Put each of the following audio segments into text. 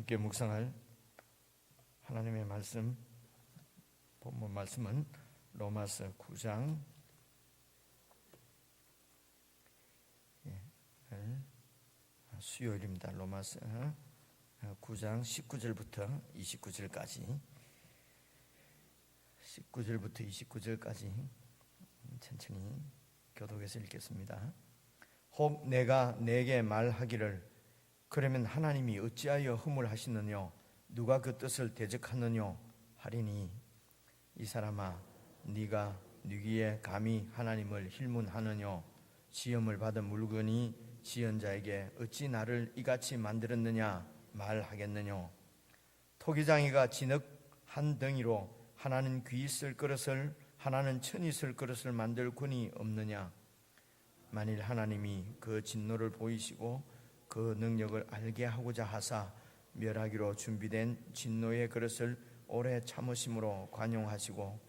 함께 묵상할 하나님의 말씀, 본문 말씀은 로마서 9장 수요일입니다. 로마서 9장 19절부터 29절까지 19절부터 29절까지 천천히 교독해서 읽겠습니다. 혹 내가 내게 말하기를 그러면 하나님이 어찌하여 흠을 하시느뇨 누가 그 뜻을 대적하느뇨 하리니 이 사람아 네가 누구에 감히 하나님을 힐문하느뇨 시험을 받은 물건이 지은 자에게 어찌 나를 이같이 만들었느냐 말하겠느뇨 토기장이가 진흙 한 덩이로 하나는 귀 쓸 그릇을 하나는 천이 쓸 그릇을 만들 권이 없느냐 만일 하나님이 그 진노를 보이시고 그 능력을 알게 하고자 하사 멸하기로 준비된 진노의 그릇을 오래 참으심으로 관용하시고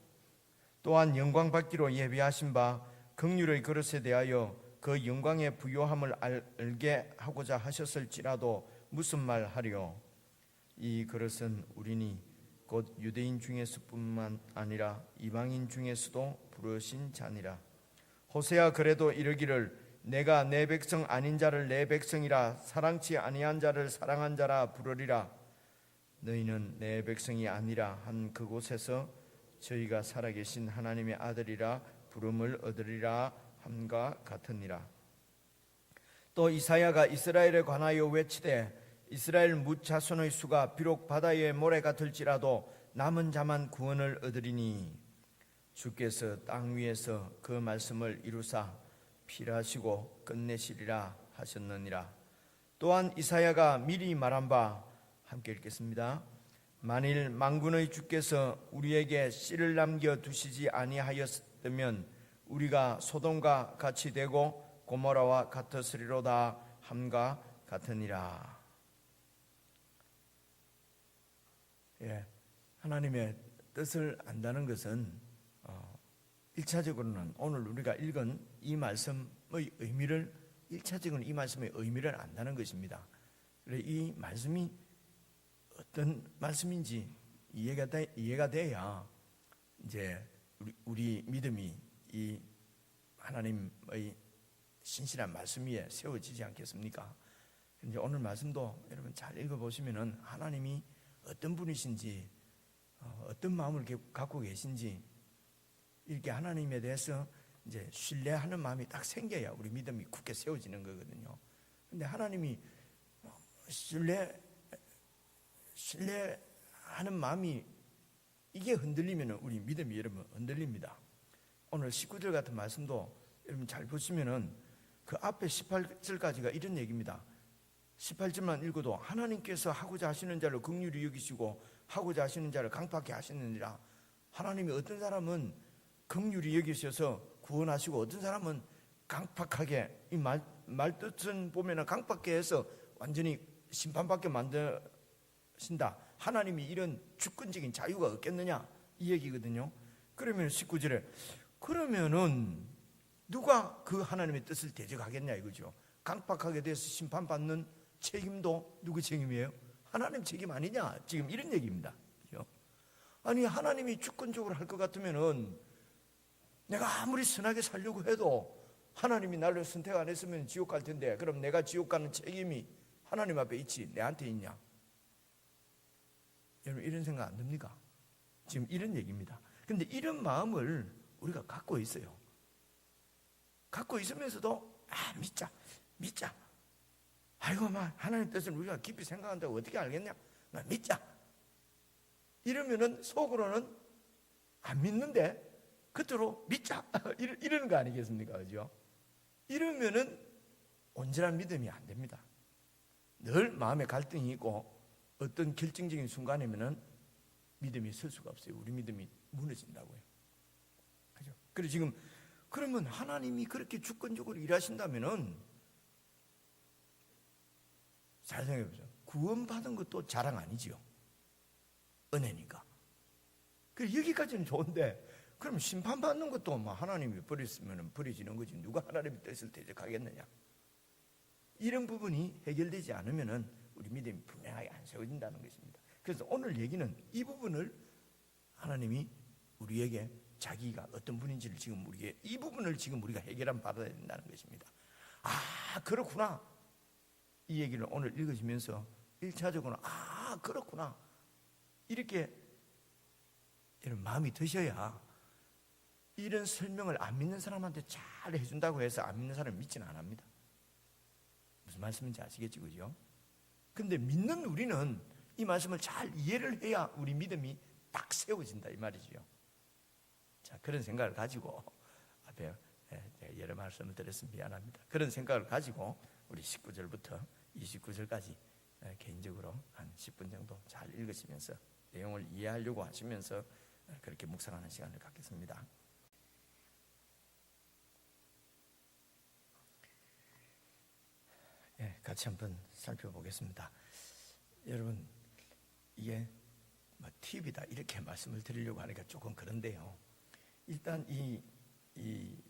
또한 영광 받기로 예비하신 바 긍휼의 그릇에 대하여 그 영광의 부요함을 알게 하고자 하셨을지라도 무슨 말 하리요 이 그릇은 우리니 곧 유대인 중에서뿐만 아니라 이방인 중에서도 부르신 자니라 호세아 그래도 이르기를 내가 내 백성 아닌 자를 내 백성이라 사랑치 아니한 자를 사랑한 자라 부르리라 너희는 내 백성이 아니라 한 그곳에서 저희가 살아계신 하나님의 아들이라 부름을 얻으리라 함과 같으니라 또 이사야가 이스라엘에 관하여 외치되 이스라엘 뭇 자손의 수가 비록 바다의 모래 같을지라도 남은 자만 구원을 얻으리니 주께서 땅 위에서 그 말씀을 이루사 필하시고 끝내시리라 하셨느니라 또한 이사야가 미리 말한 바 함께 읽겠습니다. 만일 만군의 주께서 우리에게 씨를 남겨두시지 아니하였다면 우리가 소돔과 같이 되고 고모라와 같았으리로다 함과 같으니라. 하나님의 뜻을 안다는 것은 1차적으로는 오늘 우리가 읽은 이 말씀의 의미를 1차적으로는 이 말씀의 의미를 안다는 것입니다. 그래서 이 말씀이 어떤 말씀인지 이해가 돼야 이제 우리 믿음이 이 하나님의 신실한 말씀 위에 세워지지 않겠습니까? 이제 오늘 말씀도 여러분 잘 읽어보시면은 하나님이 어떤 분이신지 어떤 마음을 갖고 계신지 이렇게 하나님에 대해서 이제 신뢰하는 마음이 딱 생겨야 우리 믿음이 굳게 세워지는 거거든요. 근데 하나님이 신뢰하는 마음이 이게 흔들리면 우리 믿음이 여러분 흔들립니다. 오늘 19절 같은 말씀도 여러분 잘 보시면은 그 앞에 18절까지가 이런 얘기입니다. 18절만 읽어도 하나님께서 하고자 하시는 자를 긍휼히 여기시고 하고자 하시는 자를 강팍하게 하시느니라. 하나님이 어떤 사람은 긍휼히 여기셔서 구원하시고 어떤 사람은 강팍하게 이 말뜻은 보면은 강팍하게 해서 완전히 심판받게 만드신다. 하나님이 이런 주권적인 자유가 없겠느냐 이 얘기거든요. 그러면 19절에 그러면은 누가 그 하나님의 뜻을 대적하겠냐 이거죠. 강팍하게 돼서 심판받는 책임도 누구 책임이에요? 하나님 책임 아니냐 지금 이런 얘기입니다. 그렇죠? 아니 하나님이 주권적으로 할 것 같으면은 내가 아무리 선하게 살려고 해도 하나님이 나를 선택 안 했으면 지옥 갈 텐데 그럼 내가 지옥 가는 책임이 하나님 앞에 있지 내한테 있냐? 여러분 이런 생각 안 듭니까? 지금 이런 얘기입니다. 근데 이런 마음을 우리가 갖고 있어요. 갖고 있으면서도 믿자. 아이고 하나님 뜻을 우리가 깊이 생각한다고 어떻게 알겠냐? 믿자. 이러면은 속으로는 안 믿는데 겉으로 믿자 이러는 거 아니겠습니까? 그죠? 이러면은 온전한 믿음이 안 됩니다. 늘 마음에 갈등이 있고 어떤 결정적인 순간이면은 믿음이 설 수가 없어요. 우리 믿음이 무너진다고요. 그죠? 그래서 지금 그러면 하나님이 그렇게 주권적으로 일하신다면은 잘 생각해 보세요. 구원받은 것도 자랑 아니지요. 은혜니까. 그래서 여기까지는 좋은데 그럼 심판받는 것도 하나님이 버렸으면 버려지는 거지 누가 하나님의 뜻을 대적하겠느냐 이런 부분이 해결되지 않으면 우리 믿음이 분명하게 안 세워진다는 것입니다. 그래서 오늘 얘기는 이 부분을 하나님이 우리에게 자기가 어떤 분인지를 지금 우리에게 이 부분을 지금 우리가 해결함 받아야 된다는 것입니다. 아, 그렇구나. 이 얘기를 오늘 읽으시면서 1차적으로 아, 그렇구나. 이렇게 이런 마음이 드셔야 이런 설명을 안 믿는 사람한테 잘 해준다고 해서 안 믿는 사람을 믿지는 않습니다. 무슨 말씀인지 아시겠죠, 그죠? 근데 믿는 우리는 이 말씀을 잘 이해를 해야 우리 믿음이 딱 세워진다 이 말이죠. 자, 그런 생각을 가지고 앞에 제가 여러 말씀을 드렸으면 미안합니다. 그런 생각을 가지고 우리 19절부터 29절까지 개인적으로 한 10분 정도 잘 읽으시면서 내용을 이해하려고 하시면서 그렇게 묵상하는 시간을 갖겠습니다. 같이 한번 살펴보겠습니다. 여러분, 이게 뭐 팁이다 이렇게 말씀을 드리려고 하니까 조금 그런데요. 일단 이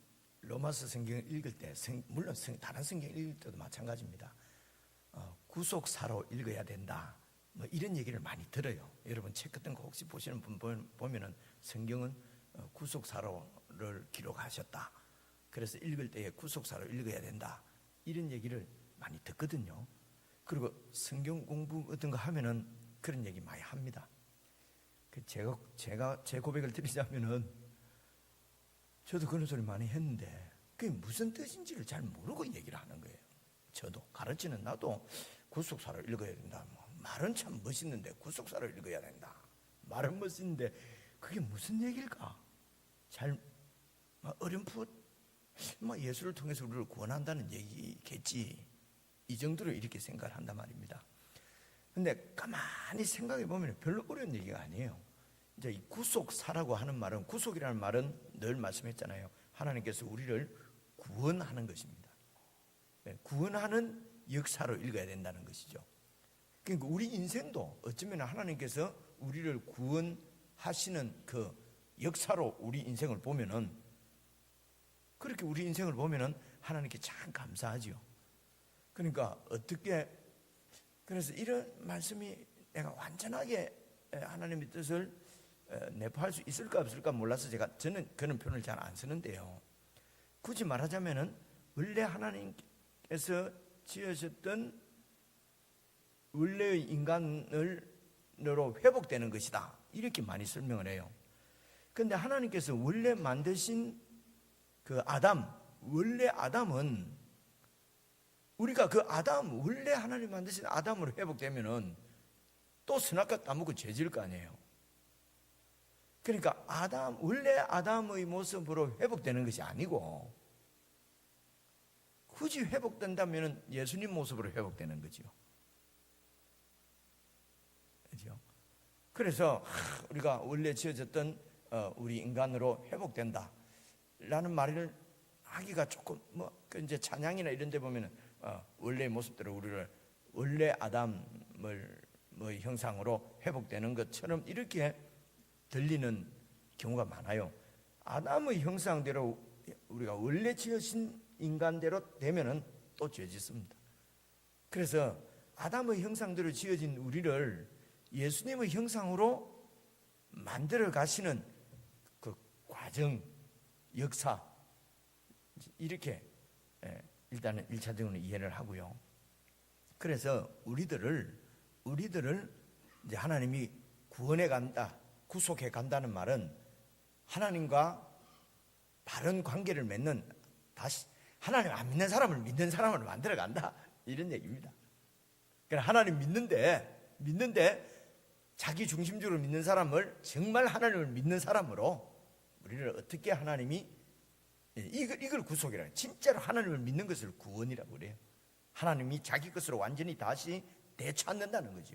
로마서 성경을 읽을 때, 물론 다른 성경 읽을 때도 마찬가지입니다. 구속사로 읽어야 된다. 뭐 이런 얘기를 많이 들어요. 여러분 책 같은 거 혹시 보시는 분 보면은 성경은 구속사로를 기록하셨다. 그래서 읽을 때에 구속사로 읽어야 된다. 이런 얘기를 많이 듣거든요. 그리고 성경 공부 같은 거 하면은 그런 얘기 많이 합니다. 제가 제 고백을 드리자면은 저도 그런 소리 많이 했는데 그게 무슨 뜻인지를 잘 모르고 얘기를 하는 거예요. 저도 가르치는 나도 구속사로 읽어야 된다. 말은 참 멋있는데 구속사로 읽어야 된다. 말은 멋있는데 그게 무슨 얘기일까? 잘 어렴풋 예수를 통해서 우리를 구원한다는 얘기겠지. 이 정도로 이렇게 생각을 한단 말입니다. 근데 가만히 생각해 보면 별로 어려운 얘기가 아니에요. 이제 이 구속사라고 하는 말은, 구속이라는 말은 늘 말씀했잖아요. 하나님께서 우리를 구원하는 것입니다. 구원하는 역사로 읽어야 된다는 것이죠. 그러니까 우리 인생도 어쩌면 하나님께서 우리를 구원하시는 그 역사로 우리 인생을 보면은, 그렇게 우리 인생을 보면은 하나님께 참 감사하죠. 그러니까 어떻게, 그래서 이런 말씀이 내가 완전하게 하나님의 뜻을 내포할 수 있을까 없을까 몰라서 저는 그런 표현을 잘 안 쓰는데요. 굳이 말하자면은 원래 하나님께서 지으셨던 원래의 인간으로 회복되는 것이다. 이렇게 많이 설명을 해요. 그런데 하나님께서 원래 만드신 그 아담, 원래 아담은 우리가 그 아담, 원래 하나님 만드신 아담으로 회복되면은 또 선악과 따먹고 죄질 거 아니에요. 그러니까 원래 아담의 모습으로 회복되는 것이 아니고, 굳이 회복된다면 예수님 모습으로 회복되는 거죠. 그렇죠? 그래서 우리가 원래 지어졌던 우리 인간으로 회복된다 라는 말을 하기가 조금 이제 찬양이나 이런 데 보면은 원래의 모습대로 우리를 원래 아담을 형상으로 회복되는 것처럼 이렇게 들리는 경우가 많아요. 아담의 형상대로 우리가 원래 지으신 인간대로 되면은 또 죄 짓습니다. 그래서 아담의 형상대로 지어진 우리를 예수님의 형상으로 만들어 가시는 그 과정, 역사, 이렇게 일단은 1차적으로 이해를 하고요. 그래서 우리들을 이제 하나님이 구원해 간다, 구속해 간다는 말은 하나님과 바른 관계를 맺는, 다시 하나님 안 믿는 사람을 믿는 사람으로 만들어 간다, 이런 얘기입니다. 그러니까 하나님 믿는데 자기 중심적으로 믿는 사람을, 정말 하나님을 믿는 사람으로 우리를 어떻게 하나님이, 이걸 구속이라 해요. 진짜로 하나님을 믿는 것을 구원이라고 그래요. 하나님이 자기 것으로 완전히 다시 되찾는다는 거죠.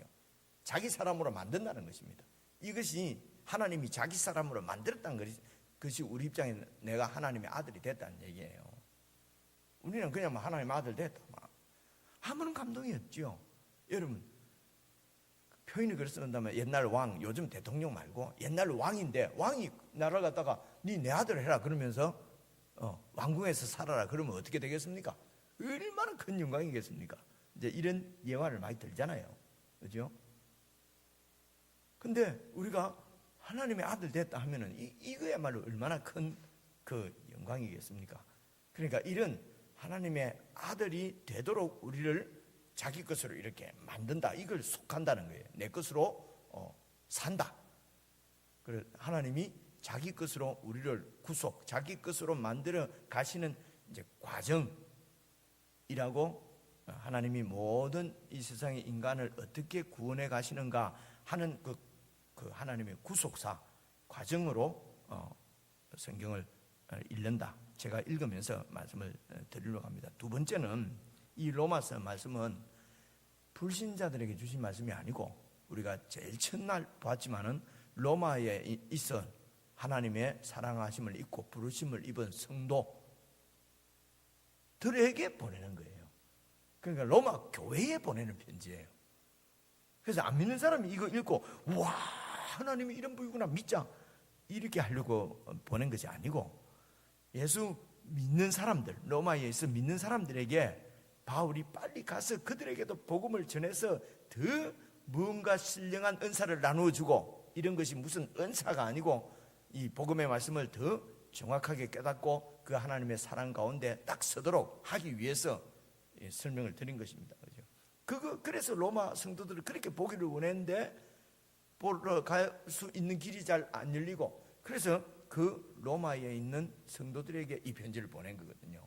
자기 사람으로 만든다는 것입니다. 이것이 하나님이 자기 사람으로 만들었다는 것이 우리 입장에 내가 하나님의 아들이 됐다는 얘기예요. 우리는 그냥 하나님의 아들 됐다, 아무런 감동이 없죠. 여러분, 표현을 그렇게 쓴다면 옛날 왕, 요즘 대통령 말고 옛날 왕인데, 왕이 나라를 갖다가 네 아들 해라 그러면서 왕궁에서 살아라 그러면 어떻게 되겠습니까? 얼마나 큰 영광이겠습니까? 이제 이런 예화를 많이 들잖아요. 그죠? 근데 우리가 하나님의 아들 됐다 하면은 이거야말로 얼마나 큰 그 영광이겠습니까? 그러니까 이런 하나님의 아들이 되도록 우리를 자기 것으로 이렇게 만든다. 이걸 속한다는 거예요. 내 것으로 산다. 그래서 하나님이 자기 것으로 우리를 구속, 자기 것으로 만들어 가시는 이제 과정이라고, 하나님이 모든 이 세상의 인간을 어떻게 구원해 가시는가 하는 그 하나님의 구속사 과정으로 성경을 읽는다. 제가 읽으면서 말씀을 드리려고 합니다. 두 번째는 이 로마서 말씀은 불신자들에게 주신 말씀이 아니고 우리가 제일 첫날 보았지만은 로마에 있어 하나님의 사랑하심을 입고 부르심을 입은 성도들에게 보내는 거예요. 그러니까 로마 교회에 보내는 편지예요. 그래서 안 믿는 사람이 이거 읽고 와, 하나님이 이런 분이구나, 믿자, 이렇게 하려고 보낸 것이 아니고, 예수 믿는 사람들, 로마에 있어 믿는 사람들에게 바울이 빨리 가서 그들에게도 복음을 전해서 더 무언가 신령한 은사를 나누어주고, 이런 것이 무슨 은사가 아니고 이 복음의 말씀을 더 정확하게 깨닫고 그 하나님의 사랑 가운데 딱 서도록 하기 위해서 설명을 드린 것입니다. 그래서 로마 성도들을 그렇게 보기를 원했는데 보러 갈 수 있는 길이 잘 안 열리고, 그래서 그 로마에 있는 성도들에게 이 편지를 보낸 거거든요.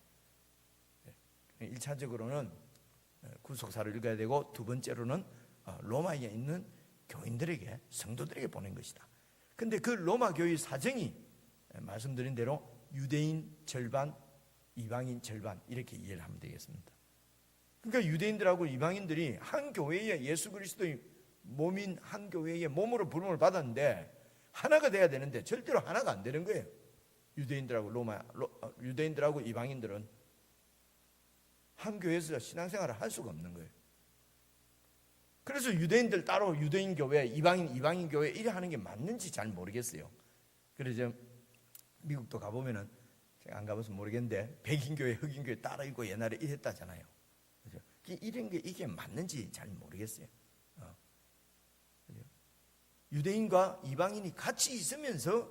1차적으로는 구속사를 읽어야 되고, 두 번째로는 로마에 있는 교인들에게, 성도들에게 보낸 것이다. 근데 그 로마 교회 사정이 말씀드린 대로 유대인 절반, 이방인 절반, 이렇게 이해를 하면 되겠습니다. 그러니까 유대인들하고 이방인들이 한 교회에, 예수 그리스도의 몸인 한 교회의 몸으로 부름을 받았는데 하나가 돼야 되는데 절대로 하나가 안 되는 거예요. 유대인들하고 이방인들은 한 교회에서 신앙생활을 할 수가 없는 거예요. 그래서 유대인들 따로 유대인 교회, 이방인 교회 이래 하는 게 맞는지 잘 모르겠어요. 그래서 미국도 가보면은, 제가 안 가봐서 모르겠는데 백인 교회, 흑인 교회 따로 있고 옛날에 이랬다잖아요. 그죠? 이런 게 이게 맞는지 잘 모르겠어요. 유대인과 이방인이 같이 있으면서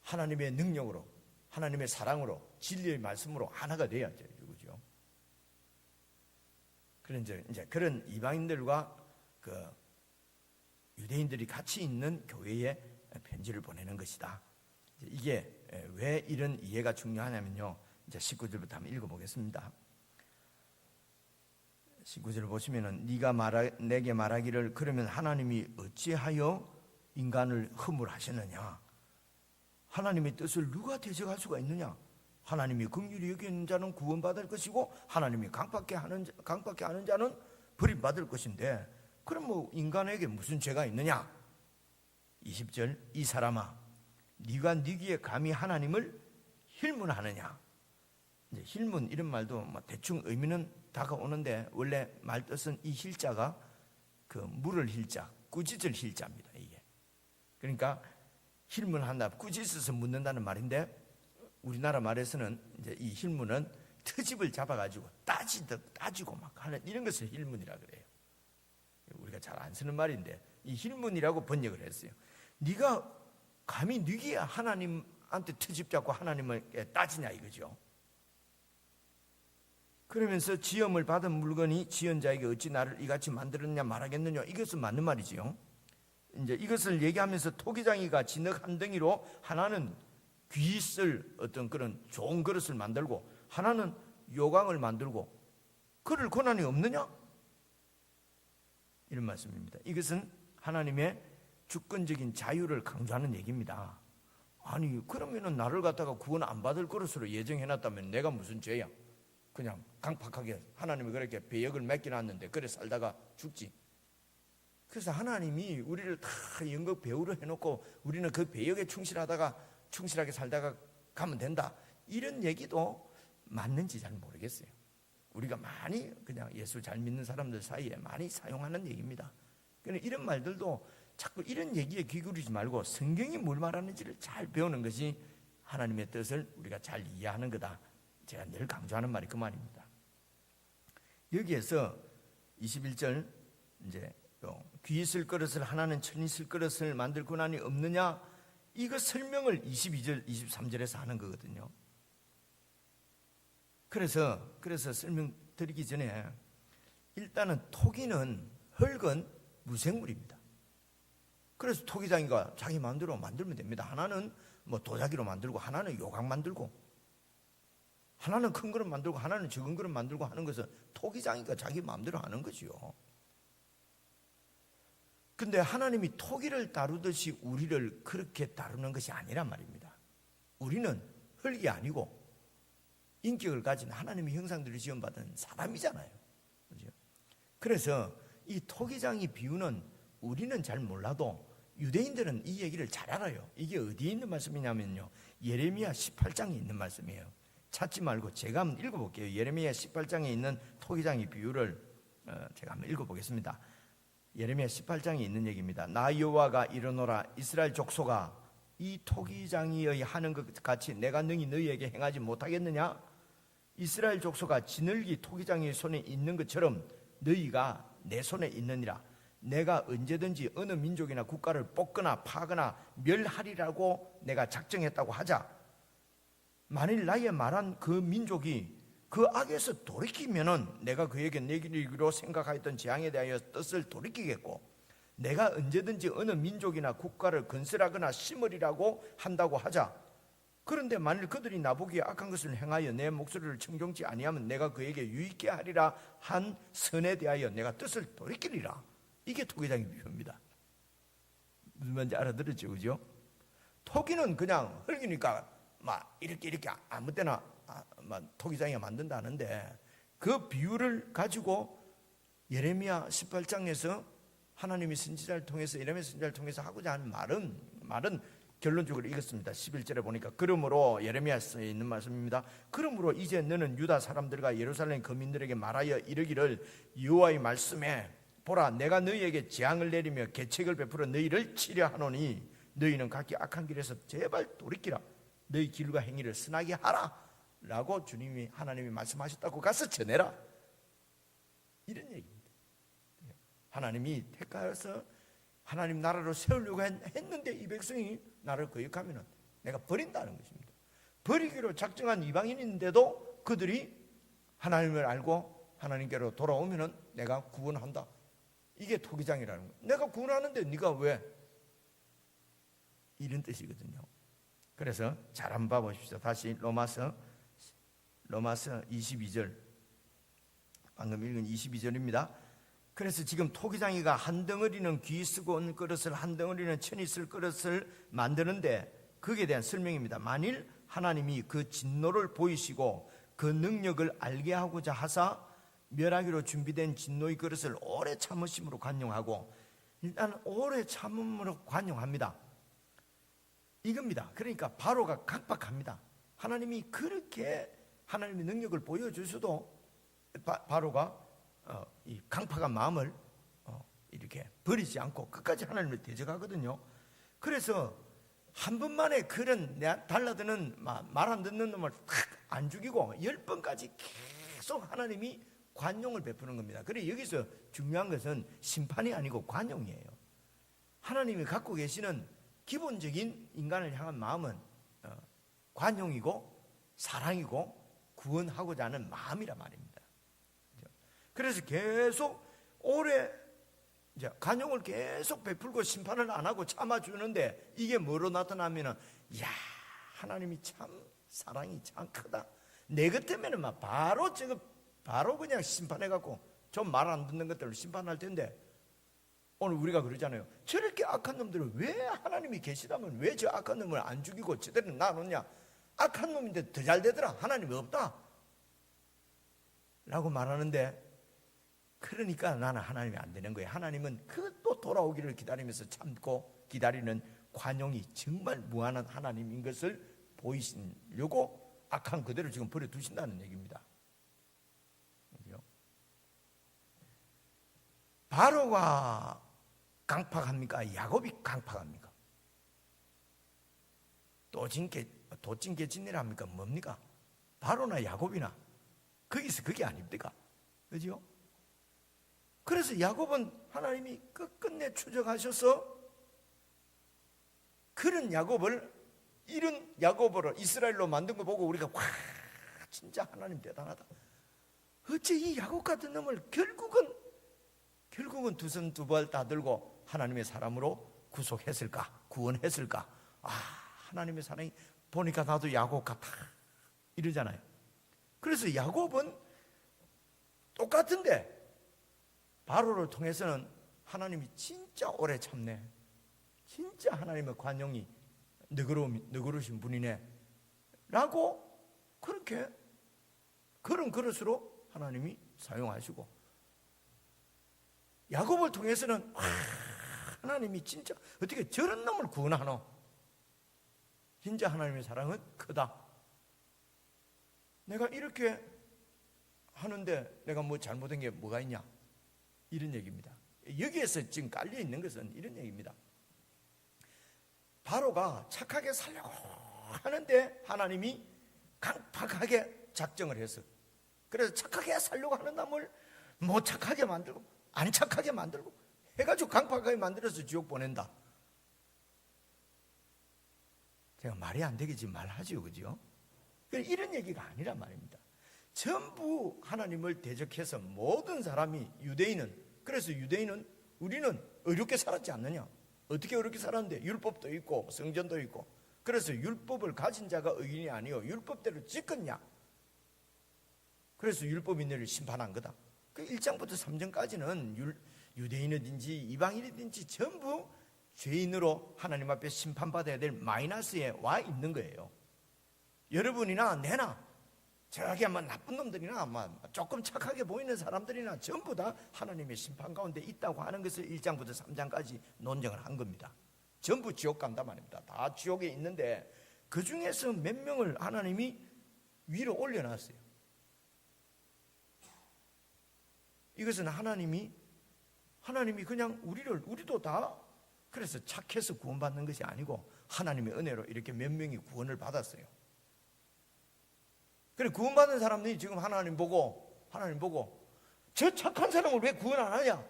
하나님의 능력으로, 하나님의 사랑으로, 진리의 말씀으로 하나가 돼야죠. 그죠? 그런데 이제 그런 이방인들과 그 유대인들이 같이 있는 교회에 편지를 보내는 것이다. 이게 왜 이런 이해가 중요하냐면요. 이제 19절부터 한번 읽어보겠습니다. 19절 보시면은 네가 내게 말하기를 그러면 하나님이 어찌하여 인간을 허물하셨느냐? 하나님의 뜻을 누가 대적할 수가 있느냐? 하나님이 긍휼히 여기는 자는 구원받을 것이고 하나님이 강팍해 하는 자는 버림받을 것인데, 그럼 뭐 인간에게 무슨 죄가 있느냐? 20절 이 사람아 네가 네기에 감히 하나님을 힐문하느냐? 이제 힐문 이런 말도 뭐 대충 의미는 다가오는데 원래 말 뜻은 이 힐자가 그 물을 힐자, 꾸짖을 힐자입니다. 이게 그러니까 힐문한다, 꾸짖어서 묻는다는 말인데, 우리나라 말에서는 이제 이 힐문은 트집을 잡아가지고 따지고 막 하는 이런 것을 힐문이라 그래요. 우리가 잘 안 쓰는 말인데 이 힐문이라고 번역을 했어요. 네가 감히 네기야 하나님한테 트집 잡고 하나님을 따지냐 이거죠. 그러면서 지음을 받은 물건이 지은 자에게 어찌 나를 이같이 만들었냐 말하겠느냐, 이것은 맞는 말이지요. 이제 이것을 얘기하면서 토기장이가 진흙 한 덩이로 하나는 귀 쓸 어떤 그런 좋은 그릇을 만들고 하나는 요강을 만들고 그럴 권한이 없느냐? 이런 말씀입니다. 이것은 하나님의 주권적인 자유를 강조하는 얘기입니다. 아니 그러면은 나를 갖다가 구원 안 받을 그릇으로 예정해놨다면 내가 무슨 죄야? 그냥 강팍하게 하나님이 그렇게 배역을 맡겨놨는데 그래 살다가 죽지. 그래서 하나님이 우리를 다 연극 배우로 해놓고 우리는 그 배역에 충실하게 살다가 가면 된다, 이런 얘기도 맞는지 잘 모르겠어요. 우리가 많이 그냥 예수 잘 믿는 사람들 사이에 많이 사용하는 얘기입니다. 그런데 이런 말들도 자꾸 이런 얘기에 귀 기울이지 말고 성경이 뭘 말하는지를 잘 배우는 것이 하나님의 뜻을 우리가 잘 이해하는 거다. 제가 늘 강조하는 말이 그 말입니다. 여기에서 21절 이제 귀 있을 그릇을 하나는 천 있을 그릇을 만들 권한이 없느냐, 이거 설명을 22절 23절에서 하는 거거든요. 그래서 설명드리기 전에 일단은 토기는, 흙은 무생물입니다. 그래서 토기장이가 자기 마음대로 만들면 됩니다. 하나는 뭐 도자기로 만들고, 하나는 요강 만들고, 하나는 큰 그릇 만들고, 하나는 적은 그릇 만들고 하는 것은 토기장이가 자기 마음대로 하는 거지요. 근데 하나님이 토기를 다루듯이 우리를 그렇게 다루는 것이 아니란 말입니다. 우리는 흙이 아니고 인격을 가진 하나님의 형상들을 지원받은 사람이잖아요. 그렇죠? 그래서 이 토기장이 비유는 우리는 잘 몰라도 유대인들은 이 얘기를 잘 알아요. 이게 어디에 있는 말씀이냐면요, 예레미야 18장에 있는 말씀이에요. 찾지 말고 제가 한번 읽어볼게요. 예레미야 18장에 있는 토기장의 비유를 제가 한번 읽어보겠습니다. 예레미야 18장에 있는 얘기입니다. 나 여호와가 이르노라, 이스라엘 족속아, 이 토기장이의 하는 것 같이 내가 능히 너희에게 행하지 못하겠느냐? 이스라엘 족속아, 지늘기 토기장의 손에 있는 것처럼 너희가 내 손에 있느니라. 내가 언제든지 어느 민족이나 국가를 뽑거나 파거나 멸하리라고 내가 작정했다고 하자. 만일 나의 말한 그 민족이 그 악에서 돌이키면은 내가 그에게 내기로 생각하였던 재앙에 대하여 뜻을 돌이키겠고, 내가 언제든지 어느 민족이나 국가를 건설하거나 심으리라고 한다고 하자. 그런데 만일 그들이 나보기에 악한 것을 행하여 내 목소리를 청종치 아니하면 내가 그에게 유익게 하리라 한 선에 대하여 내가 뜻을 돌이키리라. 이게 토기장의 비유입니다. 무슨 말인지 알아들었죠, 그죠? 토기는 그냥 흙이니까 막 이렇게 아무 때나 토기장이가 만든다는데, 그 비유를 가지고 예레미야 18장에서 하나님이 선지자를 통해서, 예레미야 선지자를 통해서 하고자 하는 말은 결론적으로 이렇습니다. 11절에 보니까, 그러므로, 예레미야에 있는 말씀입니다. 그러므로 이제 너는 유다 사람들과 예루살렘 거민들에게 말하여 이르기를, 여호와의 말씀에 보라, 내가 너희에게 재앙을 내리며 계책을 베풀어 너희를 치려 하노니 너희는 각기 악한 길에서 제발 돌이키라. 너희 길과 행위를 선하게 하라 라고 주님이, 하나님이 말씀하셨다고 가서 전해라, 이런 얘기입니다. 하나님이 택하여서 하나님 나라로 세우려고 했는데 이 백성이 나를 거역하면 내가 버린다는 것입니다. 버리기로 작정한 이방인인데도 그들이 하나님을 알고 하나님께로 돌아오면 내가 구원한다. 이게 토기장이라는 거예요. 내가 구원하는데 네가 왜? 이런 뜻이거든요. 그래서 잘 한번 봐보십시오. 다시 로마서 22절, 방금 읽은 22절입니다. 그래서 지금 토기장이가 한 덩어리는 귀 쓰고 온 그릇을, 한 덩어리는 천이 쓸 그릇을 만드는데, 거기에 대한 설명입니다. 만일 하나님이 그 진노를 보이시고 그 능력을 알게 하고자 하사 멸하기로 준비된 진노의 그릇을 오래 참으심으로 관용하고, 일단 오래 참음으로 관용합니다. 이겁니다. 그러니까 바로가 각박합니다. 하나님이 그렇게 하나님의 능력을 보여주셔도 바로가 이 강팍한 마음을 이렇게 버리지 않고 끝까지 하나님을 대적하거든요. 그래서 한 번만에 그런 달라드는 말 안 듣는 놈을 탁 안 죽이고 10번까지 계속 하나님이 관용을 베푸는 겁니다. 그래, 여기서 중요한 것은 심판이 아니고 관용이에요. 하나님이 갖고 계시는 기본적인 인간을 향한 마음은 관용이고 사랑이고 구원하고자 하는 마음이란 말입니다. 그래서 계속 오래 이제 관용을 계속 베풀고 심판을 안 하고 참아주는데, 이게 뭐로 나타나면은, 이야, 하나님이 참 사랑이 참 크다. 내 같으면은 막 바로 그냥 심판해갖고 좀 말 안 듣는 것들을 심판할 텐데, 오늘 우리가 그러잖아요. 저렇게 악한 놈들을 왜 하나님이 계시다면 왜 저 악한 놈을 안 죽이고 제대로 놔놓냐? 악한 놈인데 더 잘 되더라. 하나님이 없다 라고 말하는데, 그러니까 나는 하나님이 안 되는 거예요. 하나님은 그 또 돌아오기를 기다리면서 참고 기다리는 관용이 정말 무한한 하나님인 것을 보이시려고 악한 그대로 지금 버려두신다는 얘기입니다. 바로가 강팍합니까? 야곱이 강팍합니까? 도찐개찐이라 합니까? 뭡니까? 바로나 야곱이나 거기서 그게 아닙니까? 그죠? 그래서 야곱은 하나님이 끝끝내 추적하셔서 그런 야곱을, 이런 야곱으로 이스라엘로 만든 거 보고 우리가 와, 진짜 하나님 대단하다. 어째 이 야곱 같은 놈을 결국은 두 손 두 발 다 들고 하나님의 사람으로 구속했을까, 구원했을까? 아, 하나님의 사랑이 보니까 나도 야곱 같아 이러잖아요. 그래서 야곱은 똑같은데 바로를 통해서는 하나님이 진짜 오래 참네, 진짜 하나님의 관용이 너그러우신 분이네 라고, 그렇게 그런 그릇으로 하나님이 사용하시고, 야곱을 통해서는 하나님이 진짜 어떻게 저런 놈을 구원하노, 진짜 하나님의 사랑은 크다. 내가 이렇게 하는데 내가 뭐 잘못한 게 뭐가 있냐, 이런 얘기입니다. 여기에서 지금 깔려 있는 것은 이런 얘기입니다. 바로가 착하게 살려고 하는데 하나님이 강팍하게 작정을 했어. 그래서 착하게 살려고 하는 남을 못 착하게 만들고 안 착하게 만들고 해가지고 강팍하게 만들어서 지옥 보낸다. 제가 말이 안 되겠지 말하지요, 그죠? 이런 얘기가 아니란 말입니다. 전부 하나님을 대적해서 모든 사람이, 유대인은, 그래서 유대인은 우리는 어렵게 살았지 않느냐? 어떻게 어렵게 살았는데? 율법도 있고 성전도 있고. 그래서 율법을 가진 자가 의인이 아니요 율법대로 지켰냐? 그래서 율법이 너를 심판한 거다. 그 1장부터 3장까지는 유대인이든지 이방인이든지 전부 죄인으로 하나님 앞에 심판받아야 될 마이너스에 와 있는 거예요. 여러분이나 내나 저기 아마 나쁜 놈들이나 아마 조금 착하게 보이는 사람들이나 전부 다 하나님의 심판 가운데 있다고 하는 것을 1장부터 3장까지 논쟁을 한 겁니다. 전부 지옥 간다 말입니다. 다 지옥에 있는데 그 중에서 몇 명을 하나님이 위로 올려놨어요. 이것은 하나님이 그냥 우리도 다 그래서 착해서 구원받는 것이 아니고 하나님의 은혜로 이렇게 몇 명이 구원을 받았어요. 그래, 구원받은 사람들이 지금 하나님 보고 저 착한 사람을 왜 구원 안 하냐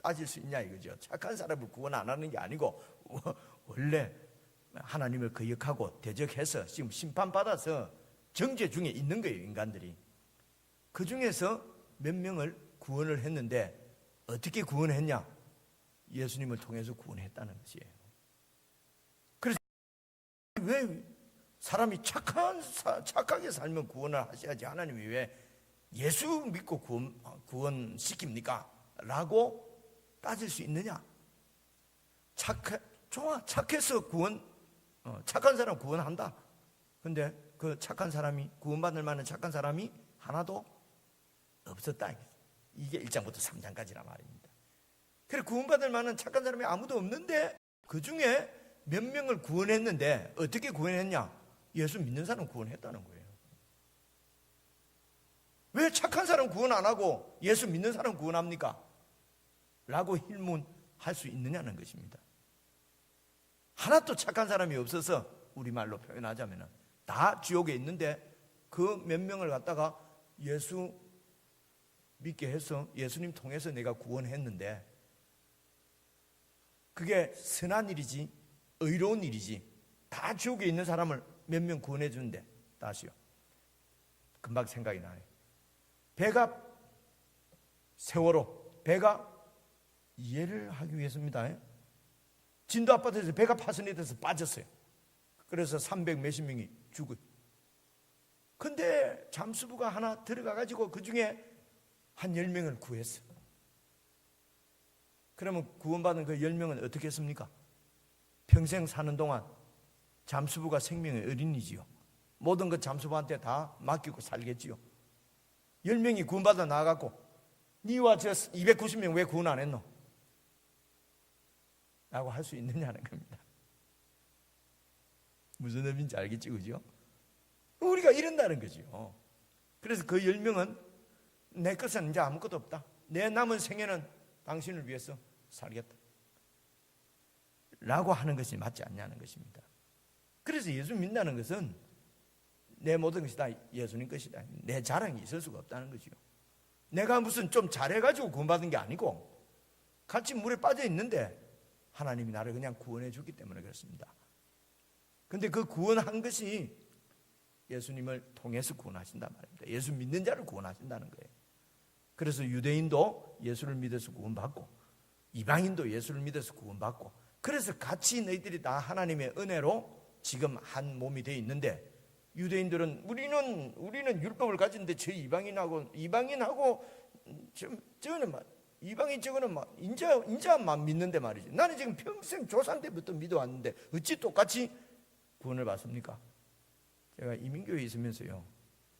따질 수 있냐 이거죠. 착한 사람을 구원 안 하는 게 아니고 원래 하나님을 거역하고 대적해서 지금 심판받아서 정죄 중에 있는 거예요, 인간들이. 그 중에서 몇 명을 구원을 했는데 어떻게 구원했냐? 예수님을 통해서 구원했다는 것이에요. 그래서 왜 사람이 착하게 살면 구원을 하셔야지 하나님이 왜 예수 믿고 구원시킵니까? 라고 따질 수 있느냐? 착해서 착한 사람 구원한다. 근데 그 착한 사람이, 구원받을 만한 착한 사람이 하나도 없었다. 이게 1장부터 3장까지란 말입니다. 그래, 구원받을 만한 착한 사람이 아무도 없는데 그 중에 몇 명을 구원했는데 어떻게 구원했냐? 예수 믿는 사람 구원했다는 거예요. 왜 착한 사람 구원 안 하고 예수 믿는 사람 구원합니까? 라고 힐문할 수 있느냐는 것입니다. 하나도 착한 사람이 없어서 우리말로 표현하자면 다 지옥에 있는데 그 몇 명을 갖다가 예수 믿게 해서 예수님 통해서 내가 구원했는데 그게 선한 일이지 의로운 일이지. 다 지옥에 있는 사람을 몇 명 구원해 주는데, 다시요, 금방 생각이 나요. 배가 세월호 배가 이해를 하기 위해서입니다. 진도 아파트에서 배가 파손이 돼서 빠졌어요. 그래서 300 몇십 명이 죽어요. 근데 잠수부가 하나 들어가 가지고 그 중에 한 10명을 구했어요. 그러면 구원받은 그 10명은 어떻게 했습니까? 평생 사는 동안 잠수부가 생명의 어린이지요. 모든 것 잠수부한테 다 맡기고 살겠지요. 10명이 구원받아 나가고 니와 저 290명 왜 구원 안 했노? 라고 할 수 있느냐는 겁니다. 무슨 의미인지 알겠지, 그죠? 우리가 이런다는 거죠. 그래서 그 10명은 내 것은 이제 아무것도 없다. 내 남은 생애는 당신을 위해서 살겠다. 라고 하는 것이 맞지 않냐는 것입니다. 그래서 예수 믿는다는 것은 내 모든 것이 다 예수님 것이다. 내 자랑이 있을 수가 없다는 거죠. 내가 무슨 좀 잘해가지고 구원받은 게 아니고 같이 물에 빠져 있는데 하나님이 나를 그냥 구원해 주기 때문에 그렇습니다. 근데 그 구원한 것이 예수님을 통해서 구원하신단 말입니다. 예수 믿는 자를 구원하신다는 거예요. 그래서 유대인도 예수를 믿어서 구원받고 이방인도 예수를 믿어서 구원받고, 그래서 같이 너희들이 다 하나님의 은혜로 지금 한 몸이 되어 있는데, 유대인들은 우리는 율법을 가진데 저 이방인하고 저거는 이방인 저거는 인자만 믿는데 말이지. 나는 지금 평생 조상 때부터 믿어왔는데 어찌 똑같이 구원을 받습니까? 제가 이민교회에 있으면서요,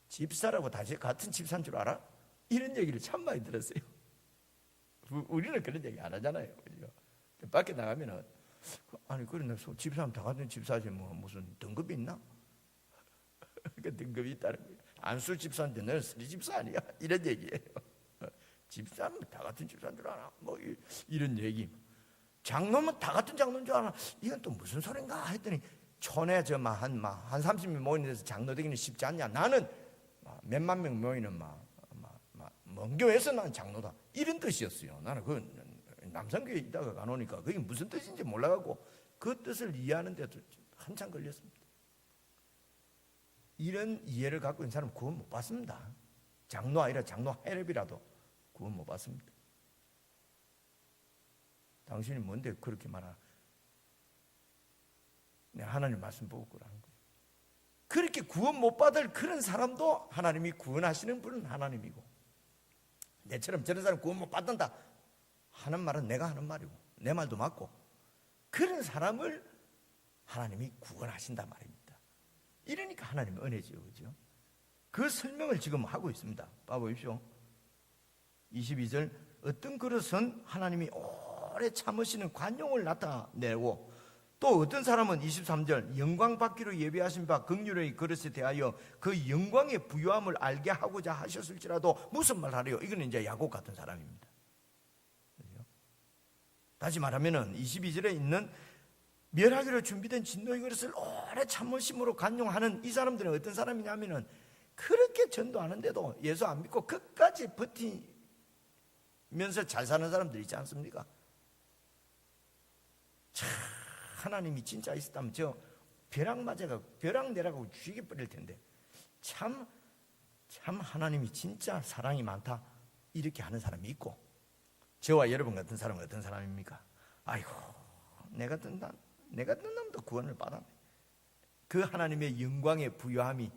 집사라고 다 같은 집사인 줄 알아? 이런 얘기를 참 많이 들었어요. 우리는 그런 얘기 안 하잖아요. 그죠? 밖에 나가면은, 아니, 그래, 집사람 다 같은 집사지, 무슨 등급이 있나? 그 등급이 있다는 거예요. 안수 집사인데 너는 쓰리 집사 아니야? 이런 얘기예요. 집사는 다 같은 집사인 줄 알아? 이런 얘기. 장로면 다 같은 장로인 줄 알아? 이건 또 무슨 소린가? 했더니, 촌에 한 30명 모이는 데서 장로 되기는 쉽지 않냐? 나는 몇만 명 모이는 먼 교회에서 나는 장로다. 이런 뜻이었어요. 나는 그 남산교회에 있다가 가노니까 그게 무슨 뜻인지 몰라갖고 그 뜻을 이해하는 데도 한참 걸렸습니다. 이런 이해를 갖고 있는 사람은 구원 못 받습니다. 장로 아니라 장로 해랩이라도 구원 못 받습니다. 당신이 뭔데 그렇게 말하나? 하나님 말씀 보고 그러는 거예요. 그렇게 구원 못 받을 그런 사람도 하나님이 구원하시는 분은 하나님이고, 내처럼 저런 사람 구원 못 받는다 하는 말은 내가 하는 말이고 내 말도 맞고, 그런 사람을 하나님이 구원하신단 말입니다. 이러니까 하나님의 은혜지요, 그죠? 그 설명을 지금 하고 있습니다. 봐보십시오. 22절, 어떤 그릇은 하나님이 오래 참으시는 관용을 나타내고, 또 어떤 사람은 23절, 영광 받기로 예비하신 바 긍휼의 그릇에 대하여 그 영광의 부요함을 알게 하고자 하셨을지라도 무슨 말 하래요? 이거는 이제 야곱 같은 사람입니다. 그렇죠? 다시 말하면은 22절에 있는 멸하기로 준비된 진노의 그릇을 오래 참으심으로 간용하는 이 사람들은 어떤 사람이냐면은, 그렇게 전도하는데도 예수 안 믿고 끝까지 버티면서 잘 사는 사람들 있지 않습니까? 참 하나님이 진짜 있었다면 저 벼락 내라고 죽여 버릴 텐데, 참 하나님이 진짜 사랑이 많다 이렇게 하는 사람이 있고, 저와 여러분 같은 사람은 어떤 사람입니까? 아이고, 내가 같은 놈도 구원을 받았네. 그 하나님의 영광의 부요함이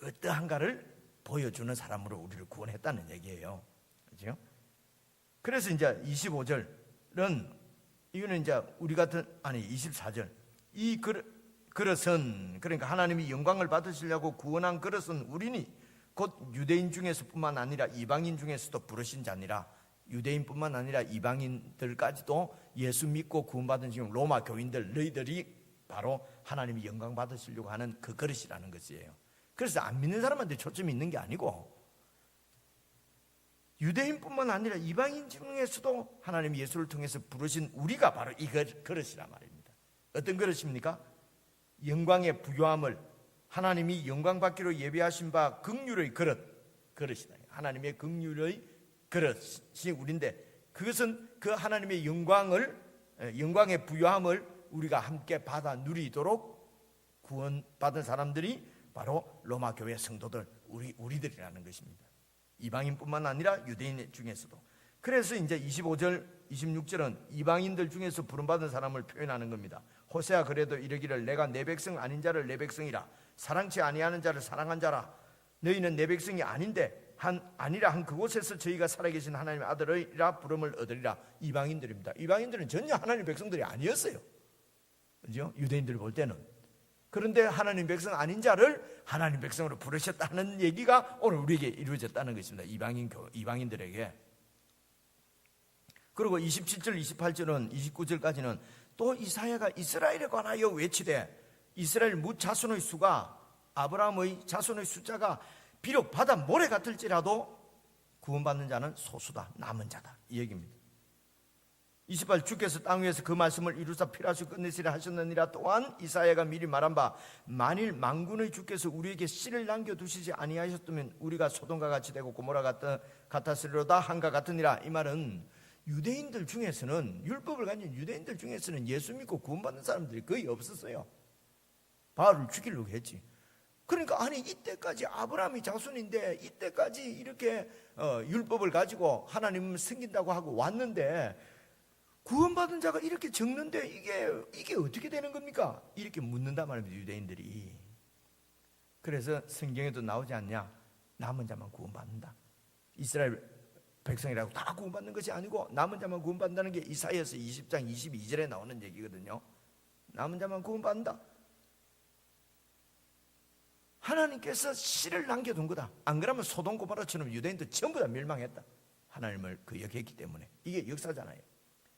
어떠한가를 보여주는 사람으로 우리를 구원했다는 얘기예요. 그렇죠? 그래서 이제 25절은 이거는 이제 우리 같은, 24절, 이 그릇은, 그러니까 하나님이 영광을 받으시려고 구원한 그릇은 우리니 곧 유대인 중에서뿐만 아니라 이방인 중에서도 부르신 자니라. 유대인뿐만 아니라 이방인들까지도 예수 믿고 구원받은 지금 로마 교인들, 너희들이 바로 하나님이 영광 받으시려고 하는 그 그릇이라는 것이에요. 그래서 안 믿는 사람한테 초점이 있는 게 아니고, 유대인뿐만 아니라 이방인 중에서도 하나님 예수를 통해서 부르신 우리가 바로 이 그릇이란 말입니다. 어떤 그릇입니까? 영광의 부요함을, 하나님이 영광 받기로 예비하신 바 긍휼의 그릇이다. 하나님의 긍휼의 그릇이 우리인데, 그것은 그 하나님의 영광의 부요함을 우리가 함께 받아 누리도록 구원받은 사람들이 바로 로마 교회 성도들, 우리들이라는 것입니다. 이방인뿐만 아니라 유대인 중에서도. 그래서 이제 25절, 26절은 이방인들 중에서 부름받은 사람을 표현하는 겁니다. 호세아 그래도 이르기를, 내가 내 백성 아닌 자를 내 백성이라, 사랑치 아니하는 자를 사랑한 자라. 너희는 내 백성이 아니라 한 그곳에서 저희가 살아계신 하나님의 아들이라 부름을 얻으리라. 이방인들입니다. 이방인들은 전혀 하나님의 백성들이 아니었어요. 그죠? 유대인들 볼 때는. 그런데 하나님 백성 아닌 자를 하나님 백성으로 부르셨다는 얘기가 오늘 우리에게 이루어졌다는 것입니다. 이방인들에게. 그리고 27절, 28절은 29절까지는 또 이사야가 이스라엘에 관하여 외치되, 이스라엘 무자손의 수가, 아브라함의 자손의 숫자가 비록 바다 모래 같을지라도 구원받는 자는 소수다, 남은 자다, 이 얘기입니다. 28 주께서 땅 위에서 그 말씀을 이루사 필하시고 끝내시려 하셨느니라. 또한 이사야가 미리 말한 바 만일 만군의 주께서 우리에게 씨를 남겨두시지 아니하셨다면 우리가 소돔과 같이 되고 고모라 같았으리로다 한가 같으니라. 이 말은 유대인들 중에서는, 율법을 가진 유대인들 중에서는 예수 믿고 구원받는 사람들이 거의 없었어요. 바울을 죽이려고 했지. 그러니까 아니 이때까지 아브라함이 자손인데 이때까지 이렇게 율법을 가지고 하나님을 섬긴다고 하고 왔는데 구원받은 자가 이렇게 적는데 이게 어떻게 되는 겁니까? 이렇게 묻는단 말입니다, 유대인들이. 그래서 성경에도 나오지 않냐? 남은 자만 구원받는다. 이스라엘 백성이라고 다 구원받는 것이 아니고 남은 자만 구원받는다는 게 이사야서 20장 22절에 나오는 얘기거든요. 남은 자만 구원받는다. 하나님께서 씨를 남겨둔 거다. 안 그러면 소돔 고모라처럼 유대인도 전부 다 멸망했다. 하나님을 거역했기 때문에. 이게 역사잖아요.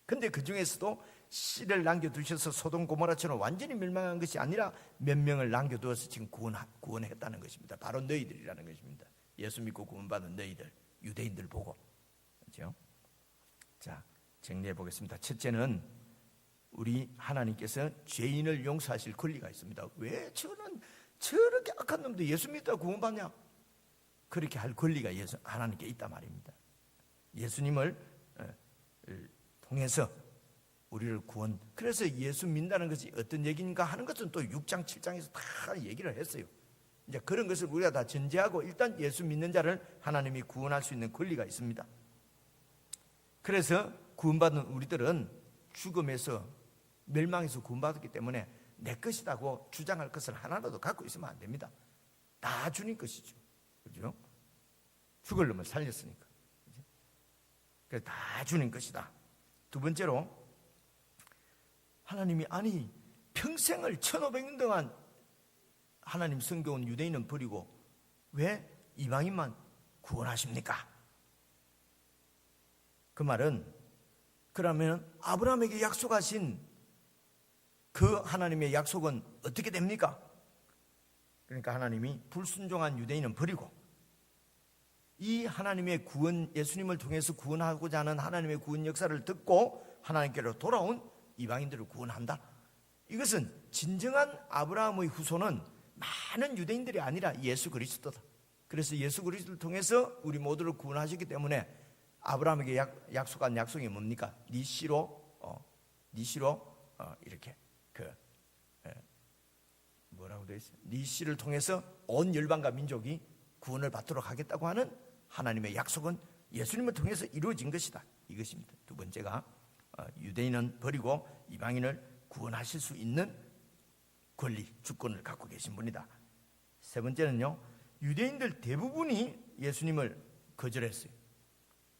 근데 그 중에서도 씨를 남겨두셔서 소돔 고모라처럼 완전히 멸망한 것이 아니라 몇 명을 남겨두어서 지금 구원했다는 것입니다. 바로 너희들이라는 것입니다. 예수 믿고 구원받은 너희들, 유대인들 보고. 그렇죠? 자, 정리해 보겠습니다. 첫째는 우리 하나님께서 죄인을 용서하실 권리가 있습니다. 왜 저는 저렇게 악한 놈도 예수 믿다 구원받냐? 그렇게 할 권리가 하나님께 있단 말입니다. 예수님을 통해서 우리를 구원. 그래서 예수 믿는다는 것이 어떤 얘기인가 하는 것은 또 6장 7장에서 다 얘기를 했어요. 이제 그런 것을 우리가 다 전제하고 일단 예수 믿는 자를 하나님이 구원할 수 있는 권리가 있습니다. 그래서 구원받은 우리들은 죽음에서 멸망에서 구원받았기 때문에 내 것이라고 주장할 것을 하나라도 갖고 있으면 안 됩니다. 다 주님 것이죠. 그죠? 죽을 놈을 살렸으니까. 그래서 다 주님 것이다. 두 번째로 하나님이 아니 평생을 1500년 동안 하나님 섬겨온 유대인은 버리고 왜 이방인만 구원하십니까? 그 말은 그러면 아브라함에게 약속하신 그 하나님의 약속은 어떻게 됩니까? 그러니까 하나님이 불순종한 유대인은 버리고 이 하나님의 구원, 예수님을 통해서 구원하고자 하는 하나님의 구원 역사를 듣고 하나님께로 돌아온 이방인들을 구원한다. 이것은 진정한 아브라함의 후손은 많은 유대인들이 아니라 예수 그리스도다. 그래서 예수 그리스도를 통해서 우리 모두를 구원하셨기 때문에 아브라함에게 약속한 약속이 뭡니까? 네 씨로 이렇게 뭐라고 되어 있어요? 네 씨를 통해서 온 열방과 민족이 구원을 받도록 하겠다고 하는 하나님의 약속은 예수님을 통해서 이루어진 것이다. 이것입니다. 두 번째가 유대인은 버리고 이방인을 구원하실 수 있는 권리, 주권을 갖고 계신 분이다. 세 번째는요, 유대인들 대부분이 예수님을 거절했어요.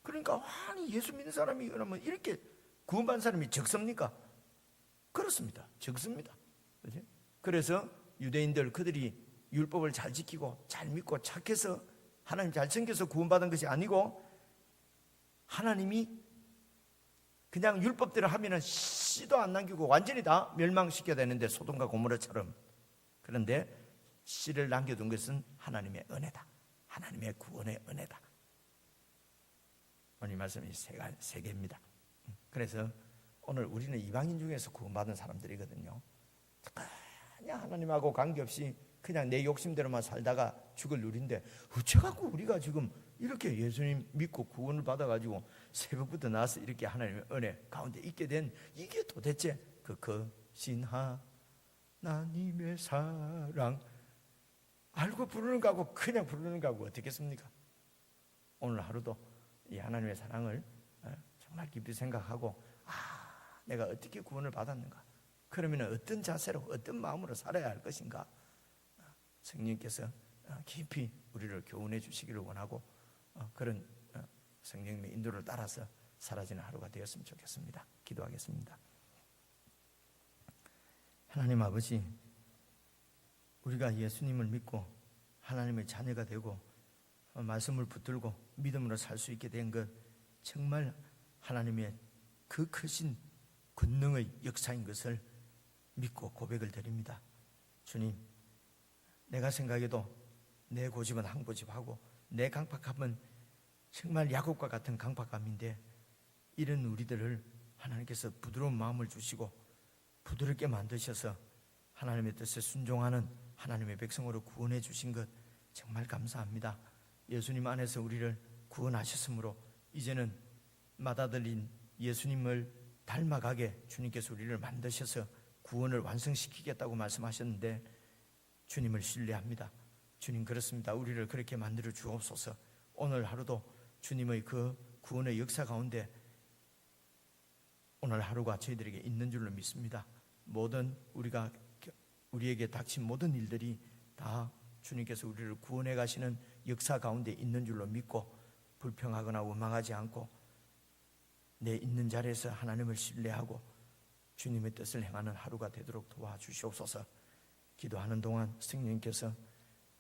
그러니까 아니 예수 믿는 사람이 그러면 이렇게 구원받은 사람이 적습니까? 그렇습니다. 적습니다. 그렇지? 그래서 유대인들 그들이 율법을 잘 지키고 잘 믿고 착해서 하나님 잘 챙겨서 구원받은 것이 아니고 하나님이 그냥 율법대로 하면은 씨도 안 남기고 완전히 다 멸망시켜야 되는데 소돔과 고모라처럼. 그런데 씨를 남겨둔 것은 하나님의 은혜다. 하나님의 구원의 은혜다. 오늘 말씀이 세 개입니다. 그래서 오늘 우리는 이방인 중에서 구원받은 사람들이거든요. 그냥 하나님하고 관계없이 그냥 내 욕심대로만 살다가 죽을 누린데 어째갖고 우리가 지금 이렇게 예수님 믿고 구원을 받아가지고 새벽부터 나와서 이렇게 하나님의 은혜 가운데 있게 된 이게 도대체 그 거신 하나님의 사랑 알고 부르는 거하고 그냥 부르는 거하고 어떻겠습니까? 오늘 하루도 이 하나님의 사랑을 정말 깊이 생각하고 내가 어떻게 구원을 받았는가? 그러면 어떤 자세로 어떤 마음으로 살아야 할 것인가? 성령님께서 깊이 우리를 교훈해 주시기를 원하고 그런 성령님의 인도를 따라서 사라지는 하루가 되었으면 좋겠습니다. 기도하겠습니다. 하나님 아버지, 우리가 예수님을 믿고 하나님의 자녀가 되고 말씀을 붙들고 믿음으로 살 수 있게 된 것 정말 하나님의 그 크신 권능의 역사인 것을 믿고 고백을 드립니다. 주님, 내가 생각해도 내 고집은 한 고집하고 내 강팍함은 정말 야곱과 같은 강팍함인데 이런 우리들을 하나님께서 부드러운 마음을 주시고 부드럽게 만드셔서 하나님의 뜻에 순종하는 하나님의 백성으로 구원해 주신 것 정말 감사합니다. 예수님 안에서 우리를 구원하셨으므로 이제는 맏아들인 예수님을 닮아가게 주님께서 우리를 만드셔서 구원을 완성시키겠다고 말씀하셨는데 주님을 신뢰합니다. 주님 그렇습니다. 우리를 그렇게 만들어 주옵소서. 오늘 하루도 주님의 그 구원의 역사 가운데 오늘 하루가 저희들에게 있는 줄로 믿습니다. 모든 우리에게 닥친 모든 일들이 다 주님께서 우리를 구원해 가시는 역사 가운데 있는 줄로 믿고 불평하거나 원망하지 않고 내 있는 자리에서 하나님을 신뢰하고 주님의 뜻을 행하는 하루가 되도록 도와주시옵소서. 기도하는 동안 성령님께서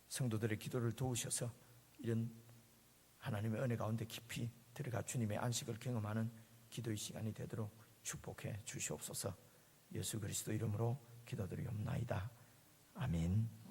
성도들의 기도를 도우셔서 이런 하나님의 은혜 가운데 깊이 들어가 주님의 안식을 경험하는 기도의 시간이 되도록 축복해 주시옵소서. 예수 그리스도 이름으로 기도드리옵나이다. 아멘.